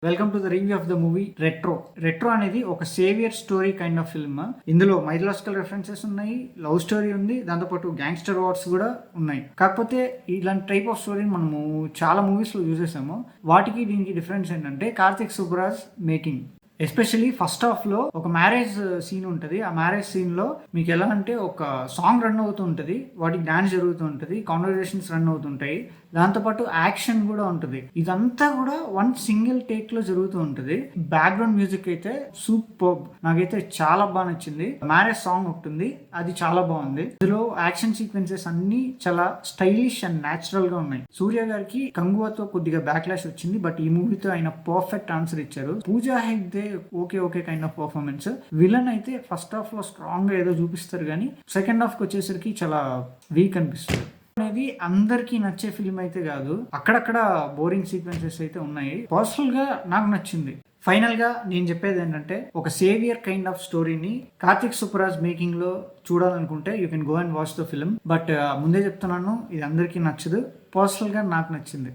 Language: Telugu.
Welcome to the review of the movie retro. Retro అనేది ఒక saviour story kind of film. ఇందులో మైథలాజికల్ రెఫరెన్సెస్ ఉన్నాయి, లవ్ స్టోరీ ఉంది, దాంతోపాటు గ్యాంగ్స్టర్ వార్స్ కూడా ఉన్నాయి. కాకపోతే ఇలాంటి టైప్ ఆఫ్ స్టోరీని మనము చాలా మూవీస్ లో చూసేసాము. వాటికి దీనికి డిఫరెన్స్ ఏంటంటే Karthik Subbaraj making. Especially first half లో ఒక మ్యారేజ్ సీన్ ఉంటుంది. ఆ మ్యారేజ్ సీన్ లో మీకు ఎలా అంటే ఒక సాంగ్ రన్ అవుతూ ఉంటుంది, వాటికి డాన్స్ జరుగుతూ ఉంటుంది, కాన్వర్జేషన్స్ రన్ అవుతుంటాయి, దాంతోపాటు యాక్షన్ కూడా ఉంటుంది. ఇదంతా కూడా వన్ సింగిల్ టేక్ లో జరుగుతూ ఉంటుంది. బ్యాక్గ్రౌండ్ మ్యూజిక్ అయితే సూపర్, నాకైతే చాలా బాగా నచ్చింది. మ్యారేజ్ సాంగ్ ఒకటి ఉంది, అది చాలా బాగుంది. ఇందులో యాక్షన్ సీక్వెన్సెస్ అన్ని చాలా స్టైలిష్ అండ్ న్యాచురల్ గా ఉన్నాయి. సూర్య గారికి కంగువాతో కొద్దిగా బ్యాక్లాష్ వచ్చింది, బట్ ఈ మూవీతో ఆయన పర్ఫెక్ట్ ఆన్సర్ ఇచ్చారు. Pooja Hegde okay kind of performance. Villain అయితే ఫస్ట్ హాఫ్ లో స్ట్రాంగ్ గా ఏదో చూపిస్తారు, కానీ సెకండ్ హాఫ్ కి వచ్చేసరికి చాలా వీక్ అనిపిస్తుంది. అనేది అందరికీ నచ్చే ఫిల్మ్ అయితే కాదు, అక్కడక్కడ బోరింగ్ సీక్వెన్సెస్ అయితే ఉన్నాయి. పర్సనల్ గా నాకు నచ్చింది. ఫైనల్ గా నేను చెప్పేది ఏంటంటే, ఒక సేవియర్ కైండ్ ఆఫ్ స్టోరీని కార్తిక్ సుబ్బరాజ్ మేకింగ్ లో చూడాలనుకుంటే you can go and watch the film. But ముందే చెప్తున్నాను, ఇది అందరికీ నచ్చదు. పర్సనల్ గా నాకు నచ్చింది.